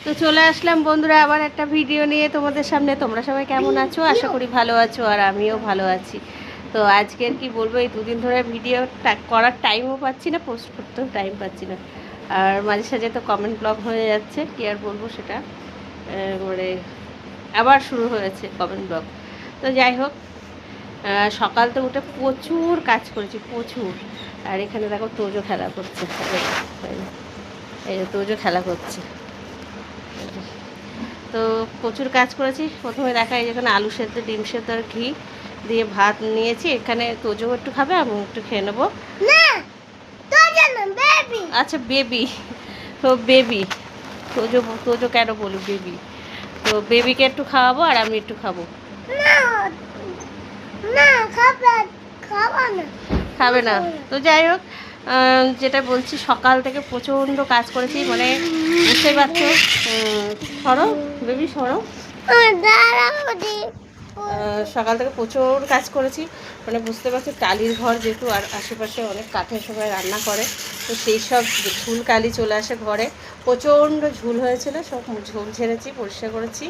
তো চলে আসলাম বন্ধুরা আবার একটা ভিডিও নিয়ে তোমাদের সামনে। তোমরা সবাই কেমন আছো? আশা করি ভালো আছো, আর আমিও ভালো আছি। তো আজকের কি বলবো, এই দুদিন ধরে ভিডিও করার টাইমও পাচ্ছি না, পোস্ট করতেও টাইম পাচ্ছি না। আর মাঝে সাঝে তো কমেন্ট ব্লক হয়ে যাচ্ছে, কি আর বলবো সেটা। মানে আবার শুরু হয়েছে কমেন্ট ব্লক। তো যাই হোক, সকাল তো উঠে প্রচুর কাজ করেছি, প্রচুর। আর এখানে দেখো তোজো খেলা করছে, এই যে তোজো খেলা করছে। তো প্রচুর কাজ করেছি। প্রথমে দেখা এই যেখানে আলু সেদ্ধ, ডিম সেদ্ধ আর ঘি দিয়ে ভাত নিয়েছি। এখানে তোজো একটু খাবে, আমি একটু খেয়ে নেবো। আচ্ছা বেবি, তো বেবি তোজো, তোজো কেন বলি বেবি। তো বেবিকে একটু খাওয়াবো আর আমি একটু খাবো। খাবে না। তো যাই হোক, যেটা বলছি, সকাল থেকে প্রচণ্ড কাজ করেছি, মানে বুঝতেই পারছো। সরো বেবি সরো। সকাল থেকে প্রচুর কাজ করেছি, মানে বুঝতে পারছি। কালির ঘর যেহেতু, আর আশেপাশে অনেক কাঠের সবাই রান্না করে, তো সেই সব ঝুল কালি চলে আসে ঘরে। প্রচণ্ড ঝুল হয়েছিল, সব ঝুল ঝেড়েছি, পরিষ্কার করেছি।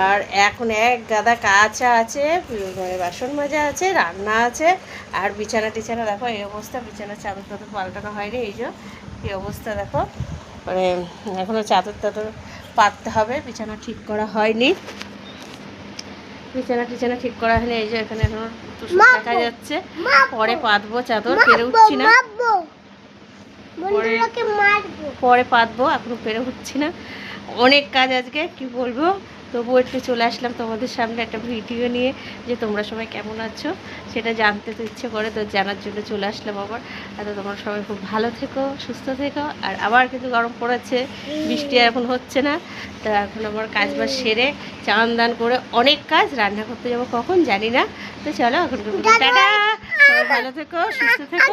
আর এখন এক গাদা কাচা আছে, বাসন মাজা আছে, রান্না আছে, আর বিছানা টিছানা দেখো এই অবস্থা। বিছানা চাদর টাদর পাল্টানো হয়নি, এই যে এই অবস্থা দেখো। মানে এখনও চাদর টাদর পাততে হবে, বিছানা ঠিক করা হয়নি। বিছানা টিছানা ঠিক করা হয়নি, এই যে এখানে এখন দেখা যাচ্ছে। পরে পাতবো চাদর, পেরে উঠছি না। পরে পাতবো, এখনো পেরে উঠছি না। অনেক কাজ আজকে, কি বলবো। তবুও একটু চলে আসলাম তোমাদের সামনে একটা ভিডিও নিয়ে, যে তোমরা সবাই কেমন আছো সেটা জানতে তো ইচ্ছে করে, তো জানার জন্য চলে আসলাম আবার। তো তোমরা সবাই খুব ভালো থেকো, সুস্থ থেকো। আর আবার কিন্তু গরম পড়েছে, বৃষ্টি এখন হচ্ছে না। তো এখন আমার কাজ বাজ সেরে চান দান করে অনেক কাজ, রান্না করতে যাবো কখন জানি না। তো চলো এখন টাটা, সবাই ভালো থেকো, সুস্থ থেকো।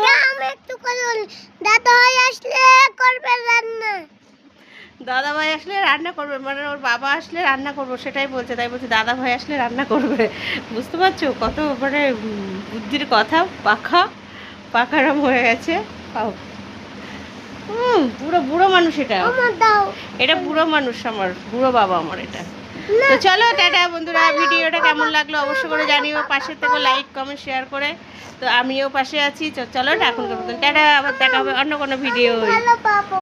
দাদা ভাই আসলে রান্না করবে, মানে ওর বাবা আসলে রান্না করবো সেটাই বলছে, তাই বলছে দাদা ভাই আসলে রান্না করবে। বুঝতে পারছো কত মানে বুদ্ধির কথা, পাখা পাখারাম হয়ে গেছে। পুরো বুড়ো মানুষ এটা, এটা বুড়ো মানুষ, আমার বুড়ো বাবা আমার এটা। তো চলো টাটা বন্ধুরা, ভিডিওটা কেমন লাগলো অবশ্যই করে জানিও, পাশে থেকে লাইক কমেন্ট শেয়ার করে। তো আমিও পাশে আছি। চলো এখন টাটা, আবার দেখা হবে অন্য কোনো ভিডিও।